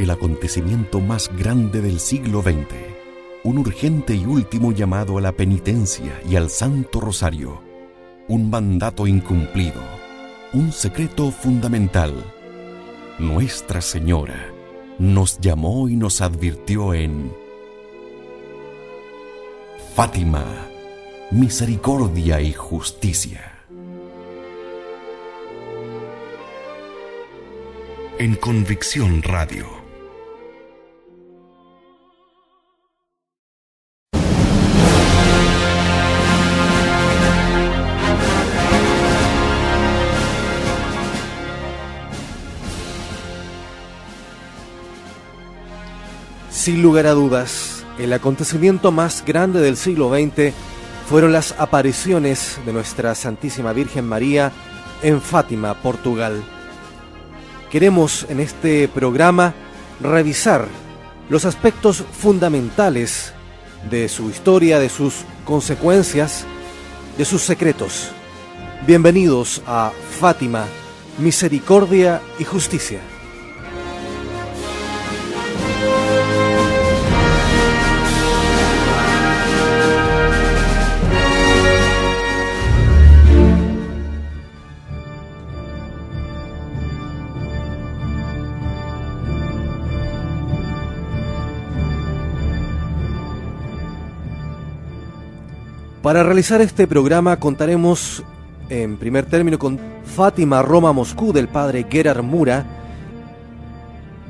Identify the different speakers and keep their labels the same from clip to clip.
Speaker 1: el acontecimiento más grande del siglo XX, un urgente y último llamado a la penitencia y al Santo Rosario, un mandato incumplido, un secreto fundamental. Nuestra Señora nos llamó y nos advirtió en Fátima, misericordia y justicia. En Convicción Radio.
Speaker 2: Sin lugar a dudas, el acontecimiento más grande del siglo XX fueron las apariciones de nuestra Santísima Virgen María en Fátima, Portugal. Queremos en este programa revisar los aspectos fundamentales de su historia, de sus consecuencias, de sus secretos. Bienvenidos a Fátima, misericordia y justicia. Para realizar este programa contaremos en primer término con Fátima Roma-Moscú del padre Gerard Mura,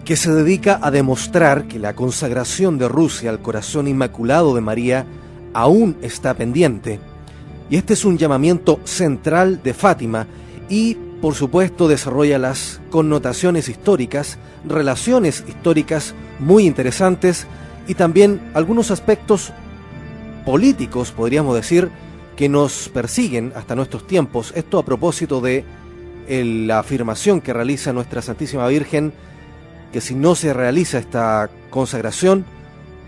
Speaker 2: que se dedica a demostrar que la consagración de Rusia al corazón inmaculado de María aún está pendiente. Y este es un llamamiento central de Fátima y, por supuesto, desarrolla las connotaciones históricas, relaciones históricas muy interesantes y también algunos aspectos políticos, podríamos decir, que nos persiguen hasta nuestros tiempos. Esto a propósito de la afirmación que realiza nuestra Santísima Virgen, que si no se realiza esta consagración,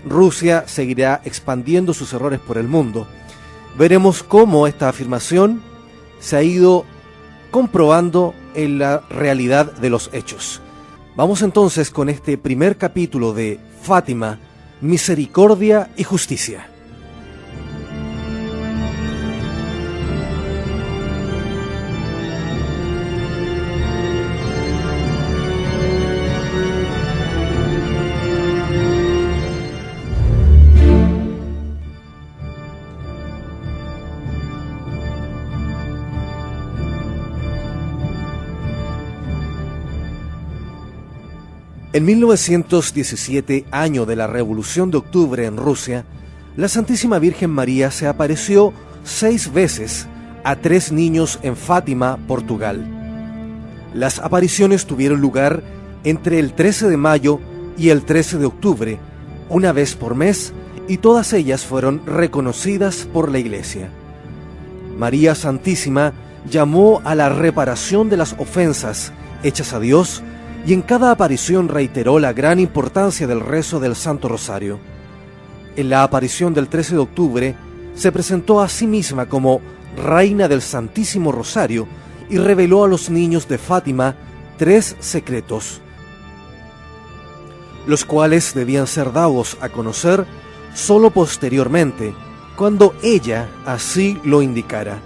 Speaker 2: Rusia seguirá expandiendo sus errores por el mundo. Veremos cómo esta afirmación se ha ido comprobando en la realidad de los hechos. Vamos entonces con este primer capítulo de Fátima, misericordia y justicia. En 1917, año de la Revolución de Octubre en Rusia, la Santísima Virgen María se apareció 6 veces a 3 niños en Fátima, Portugal. Las apariciones tuvieron lugar entre el 13 de mayo y el 13 de octubre, una vez por mes, y todas ellas fueron reconocidas por la Iglesia. María Santísima llamó a la reparación de las ofensas hechas a Dios y en cada aparición reiteró la gran importancia del rezo del Santo Rosario. En la aparición del 13 de octubre se presentó a sí misma como Reina del Santísimo Rosario y reveló a los niños de Fátima 3 secretos, los cuales debían ser dados a conocer solo posteriormente, cuando ella así lo indicara.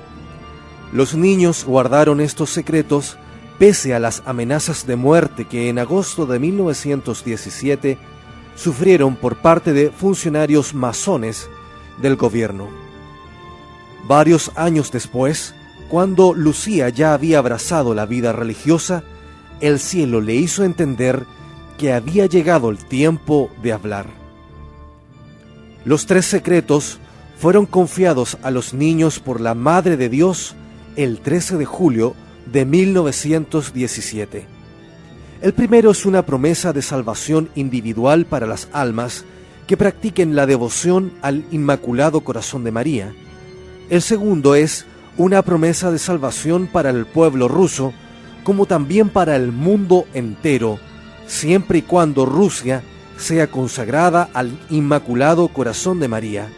Speaker 2: Los niños guardaron estos secretos pese a las amenazas de muerte que en agosto de 1917 sufrieron por parte de funcionarios masones del gobierno. Varios años después, cuando Lucía ya había abrazado la vida religiosa, el cielo le hizo entender que había llegado el tiempo de hablar. Los 3 secretos fueron confiados a los niños por la Madre de Dios el 13 de julio de 1917. El primero es una promesa de salvación individual para las almas que practiquen la devoción al Inmaculado Corazón de María. El segundo es una promesa de salvación para el pueblo ruso, como también para el mundo entero, siempre y cuando Rusia sea consagrada al Inmaculado Corazón de María.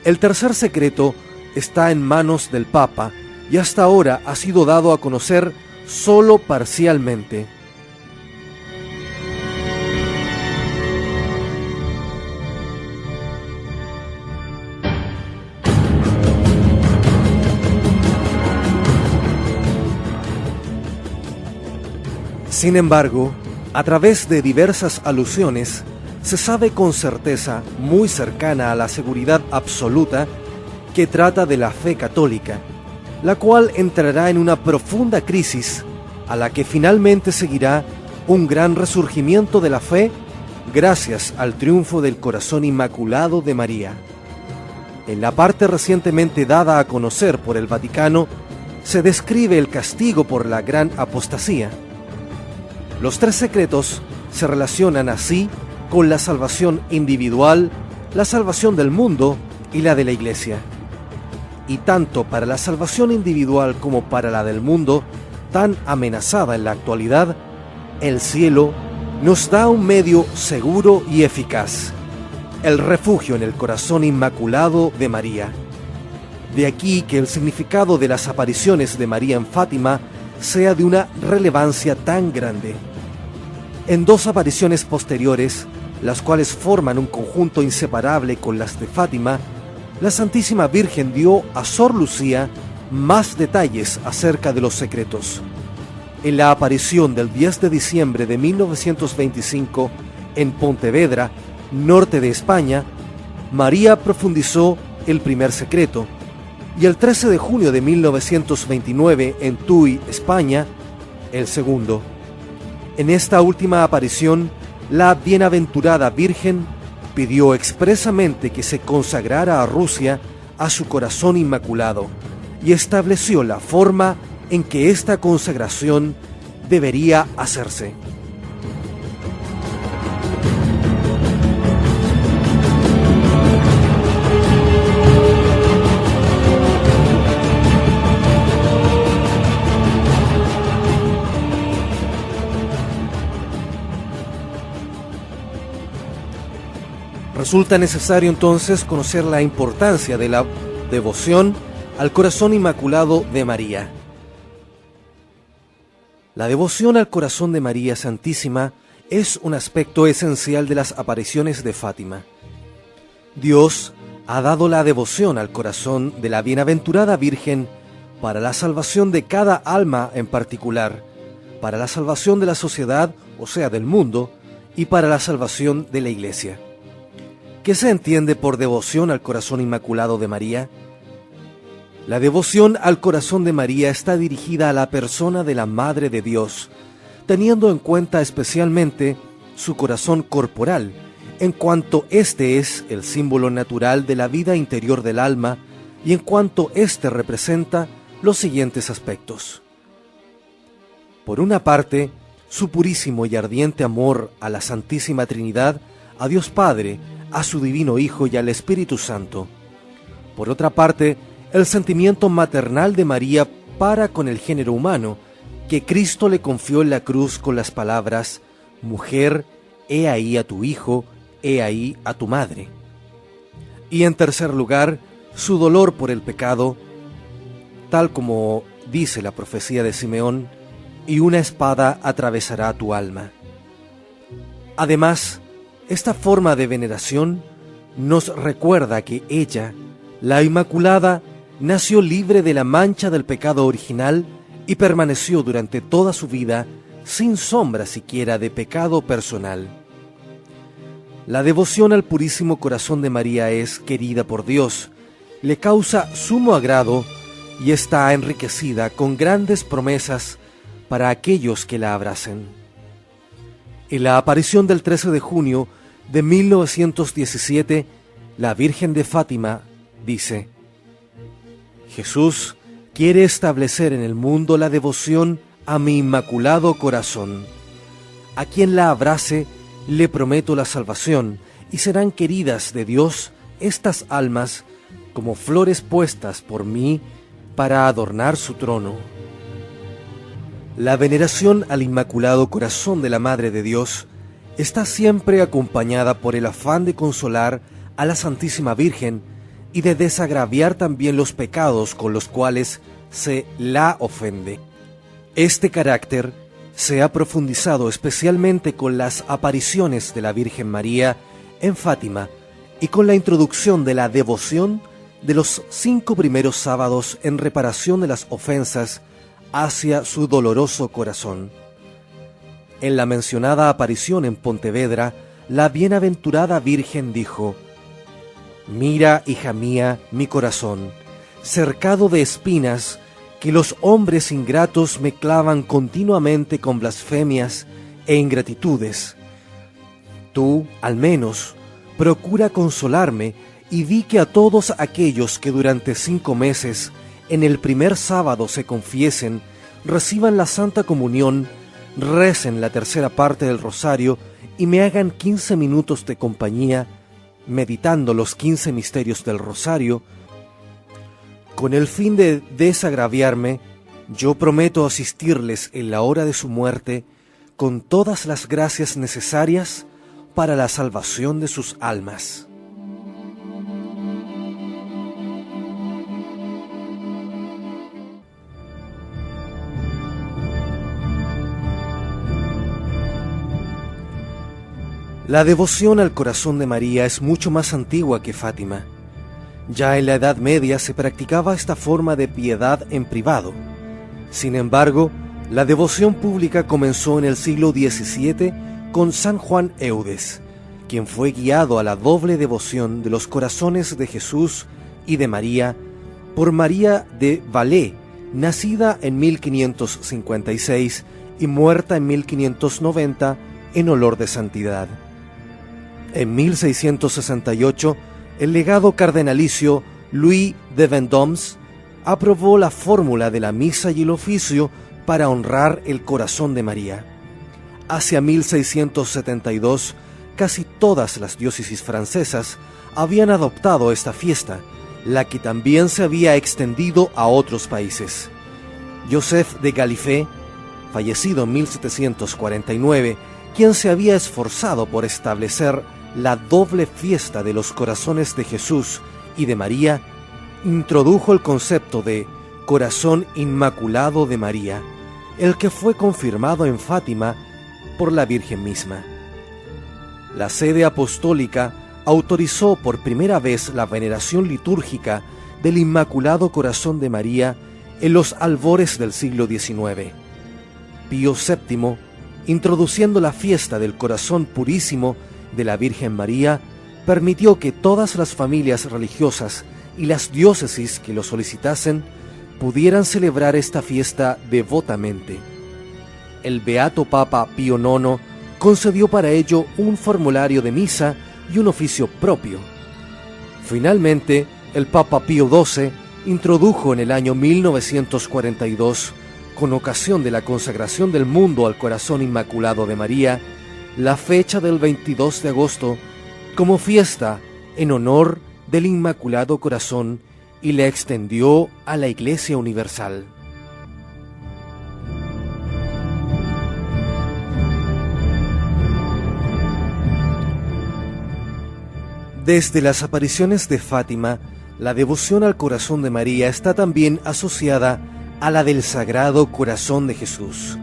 Speaker 2: El tercer secreto está en manos del Papa y hasta ahora ha sido dado a conocer solo parcialmente. Sin embargo, a través de diversas alusiones, se sabe con certeza muy cercana a la seguridad absoluta que trata de la fe católica, la cual entrará en una profunda crisis a la que finalmente seguirá un gran resurgimiento de la fe gracias al triunfo del corazón inmaculado de María. En la parte recientemente dada a conocer por el Vaticano, se describe el castigo por la gran apostasía. Los tres secretos se relacionan así con la salvación individual, la salvación del mundo y la de la Iglesia. Y tanto para la salvación individual como para la del mundo, tan amenazada en la actualidad, el cielo nos da un medio seguro y eficaz: el refugio en el corazón inmaculado de María. De aquí que el significado de las apariciones de María en Fátima sea de una relevancia tan grande. En dos apariciones posteriores, las cuales forman un conjunto inseparable con las de Fátima, la Santísima Virgen dio a Sor Lucía más detalles acerca de los secretos. En la aparición del 10 de diciembre de 1925 en Pontevedra, norte de España, María profundizó el primer secreto, y el 13 de junio de 1929 en Tui, España, el segundo. En esta última aparición, la bienaventurada Virgen pidió expresamente que se consagrara a Rusia a su corazón inmaculado y estableció la forma en que esta consagración debería hacerse. Resulta necesario entonces conocer la importancia de la devoción al corazón inmaculado de María. La devoción al corazón de María Santísima es un aspecto esencial de las apariciones de Fátima. Dios ha dado la devoción al corazón de la bienaventurada Virgen para la salvación de cada alma en particular, para la salvación de la sociedad, o sea, del mundo, y para la salvación de la Iglesia. ¿Qué se entiende por devoción al corazón inmaculado de María? La devoción al corazón de María está dirigida a la persona de la Madre de Dios, teniendo en cuenta especialmente su corazón corporal, en cuanto éste es el símbolo natural de la vida interior del alma y en cuanto éste representa los siguientes aspectos. Por una parte, su purísimo y ardiente amor a la Santísima Trinidad, a Dios Padre, a su Divino Hijo y al Espíritu Santo. Por otra parte, el sentimiento maternal de María para con el género humano, que Cristo le confió en la cruz con las palabras: «Mujer, he ahí a tu hijo, he ahí a tu madre». Y en tercer lugar, su dolor por el pecado, tal como dice la profecía de Simeón: «Y una espada atravesará tu alma». Además, esta forma de veneración nos recuerda que ella, la Inmaculada, nació libre de la mancha del pecado original y permaneció durante toda su vida sin sombra siquiera de pecado personal. La devoción al Purísimo Corazón de María es querida por Dios, le causa sumo agrado y está enriquecida con grandes promesas para aquellos que la abracen. En la aparición del 13 de junio de 1917, la Virgen de Fátima dice: «Jesús quiere establecer en el mundo la devoción a mi inmaculado corazón. A quien la abrace, le prometo la salvación, y serán queridas de Dios estas almas como flores puestas por mí para adornar su trono». La veneración al Inmaculado Corazón de la Madre de Dios está siempre acompañada por el afán de consolar a la Santísima Virgen y de desagraviar también los pecados con los cuales se la ofende. Este carácter se ha profundizado especialmente con las apariciones de la Virgen María en Fátima y con la introducción de la devoción de los 5 primeros sábados en reparación de las ofensas hacia su doloroso corazón. En la mencionada aparición en Pontevedra, la bienaventurada Virgen dijo: «Mira, hija mía, mi corazón, cercado de espinas, que los hombres ingratos me clavan continuamente con blasfemias e ingratitudes. Tú, al menos, procura consolarme y di que a todos aquellos que durante 5 meses, en el primer sábado se confiesen, reciban la Santa Comunión, recen la tercera parte del rosario y me hagan 15 minutos de compañía, meditando los 15 misterios del rosario, con el fin de desagraviarme, yo prometo asistirles en la hora de su muerte con todas las gracias necesarias para la salvación de sus almas». La devoción al corazón de María es mucho más antigua que Fátima. Ya en la Edad Media se practicaba esta forma de piedad en privado. Sin embargo, la devoción pública comenzó en el siglo XVII con San Juan Eudes, quien fue guiado a la doble devoción de los corazones de Jesús y de María por María de Valais, nacida en 1556 y muerta en 1590 en olor de santidad. En 1668, el legado cardenalicio Louis de Vendôme aprobó la fórmula de la misa y el oficio para honrar el corazón de María. Hacia 1672, casi todas las diócesis francesas habían adoptado esta fiesta, la que también se había extendido a otros países. Joseph de Gallifet, fallecido en 1749, quien se había esforzado por establecer la doble fiesta de los corazones de Jesús y de María, introdujo el concepto de corazón inmaculado de María, el que fue confirmado en Fátima por la Virgen misma. La sede apostólica autorizó por primera vez la veneración litúrgica del Inmaculado Corazón de María en los albores del siglo XIX. Pío VII, introduciendo la fiesta del Corazón Purísimo de la Virgen María, permitió que todas las familias religiosas y las diócesis que lo solicitasen pudieran celebrar esta fiesta devotamente. El beato Papa Pío IX concedió para ello un formulario de misa y un oficio propio. Finalmente, el Papa Pío XII introdujo en el año 1942, con ocasión de la consagración del mundo al Corazón Inmaculado de María, la fecha del 22 de agosto como fiesta en honor del Inmaculado Corazón y la extendió a la Iglesia Universal. Desde las apariciones de Fátima, la devoción al corazón de María está también asociada a la del Sagrado Corazón de Jesús.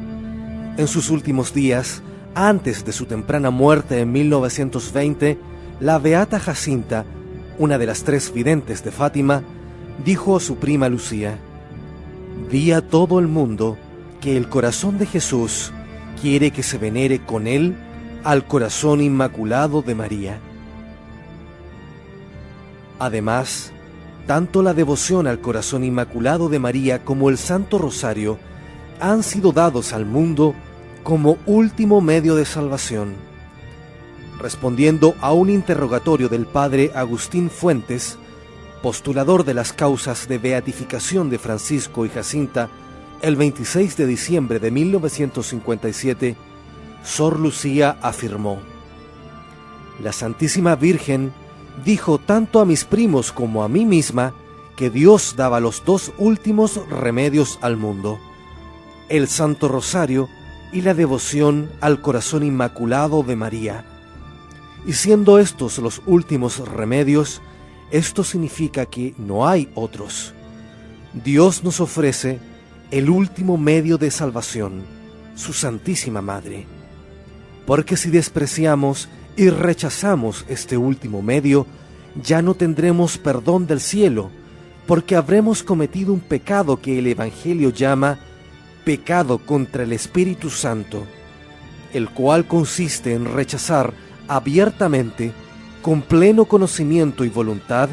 Speaker 2: En sus últimos días, antes de su temprana muerte en 1920, la beata Jacinta, una de las 3 videntes de Fátima, dijo a su prima Lucía: «Di a todo el mundo que el corazón de Jesús quiere que se venere con él al corazón inmaculado de María». Además, tanto la devoción al corazón inmaculado de María como el Santo Rosario han sido dados al mundo como último medio de salvación. Respondiendo a un interrogatorio del padre Agustín Fuentes, postulador de las causas de beatificación de Francisco y Jacinta, el 26 de diciembre de 1957, Sor Lucía afirmó: «La Santísima Virgen dijo tanto a mis primos como a mí misma que Dios daba los 2 últimos remedios al mundo: el Santo Rosario y la devoción al corazón inmaculado de María. Y siendo estos los últimos remedios, esto significa que no hay otros. Dios nos ofrece el último medio de salvación, su Santísima Madre. Porque si despreciamos y rechazamos este último medio, ya no tendremos perdón del cielo, porque habremos cometido un pecado que el Evangelio llama pecado contra el Espíritu Santo, el cual consiste en rechazar abiertamente, con pleno conocimiento y voluntad,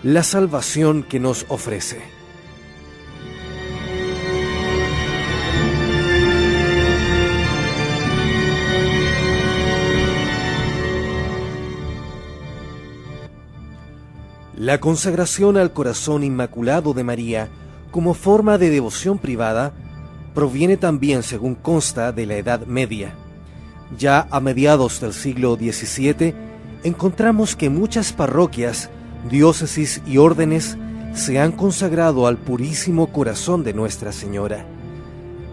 Speaker 2: la salvación que nos ofrece. La consagración al corazón inmaculado de María como forma de devoción privada proviene también, según consta, de la Edad Media. Ya a mediados del siglo XVII encontramos que muchas parroquias, diócesis y órdenes se han consagrado al Purísimo Corazón de Nuestra Señora.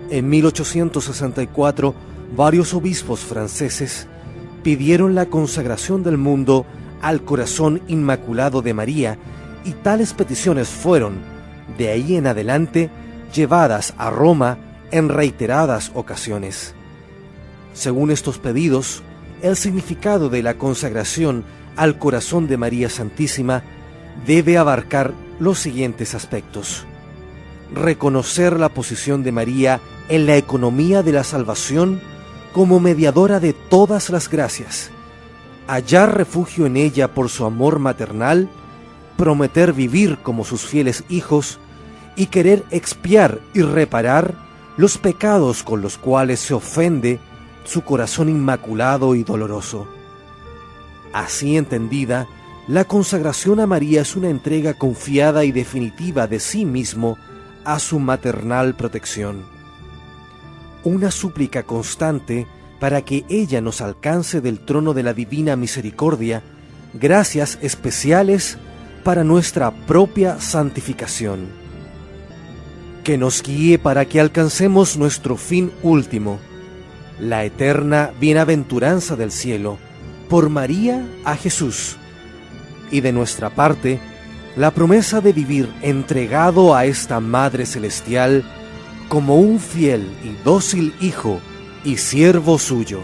Speaker 2: En 1864, varios obispos franceses pidieron la consagración del mundo al Corazón Inmaculado de María, y tales peticiones fueron, de ahí en adelante, llevadas a Roma en reiteradas ocasiones. Según estos pedidos, el significado de la consagración al corazón de María Santísima debe abarcar los siguientes aspectos: reconocer la posición de María en la economía de la salvación como mediadora de todas las gracias, hallar refugio en ella por su amor maternal, prometer vivir como sus fieles hijos y querer expiar y reparar los pecados con los cuales se ofende su corazón inmaculado y doloroso. Así entendida, la consagración a María es una entrega confiada y definitiva de sí mismo a su maternal protección. Una súplica constante para que ella nos alcance del trono de la divina misericordia gracias especiales para nuestra propia santificación. Que nos guíe para que alcancemos nuestro fin último, la eterna bienaventuranza del cielo, por María a Jesús, y de nuestra parte, la promesa de vivir entregado a esta Madre Celestial como un fiel y dócil hijo y siervo suyo.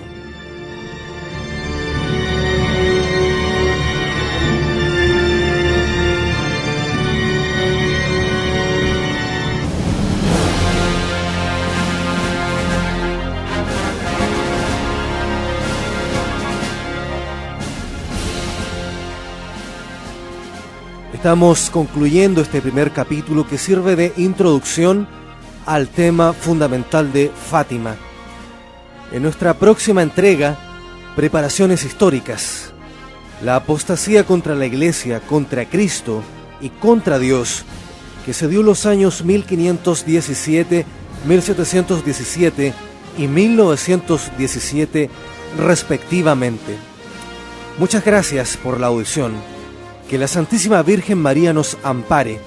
Speaker 2: Estamos concluyendo este primer capítulo que sirve de introducción al tema fundamental de Fátima. En nuestra próxima entrega, preparaciones históricas, la apostasía contra la Iglesia, contra Cristo y contra Dios, que se dio en los años 1517, 1717 y 1917 respectivamente. Muchas gracias por la audición. Que la Santísima Virgen María nos ampare.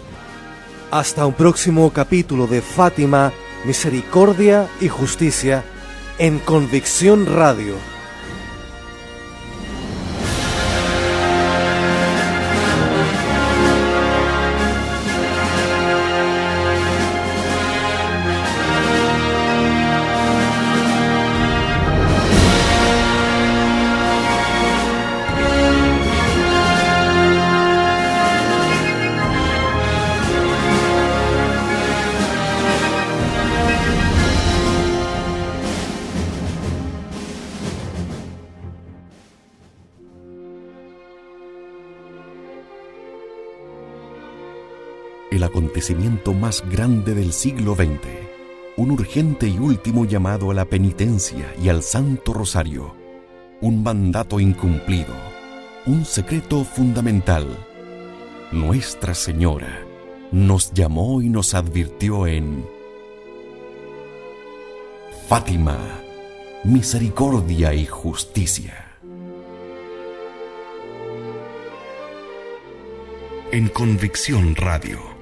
Speaker 2: Hasta un próximo capítulo de Fátima, Misericordia y Justicia en Convicción Radio.
Speaker 1: El acontecimiento más grande del siglo XX, un urgente y último llamado a la penitencia y al Santo Rosario, un mandato incumplido, un secreto fundamental. Nuestra Señora nos llamó y nos advirtió en Fátima, Misericordia y Justicia. En Convicción Radio.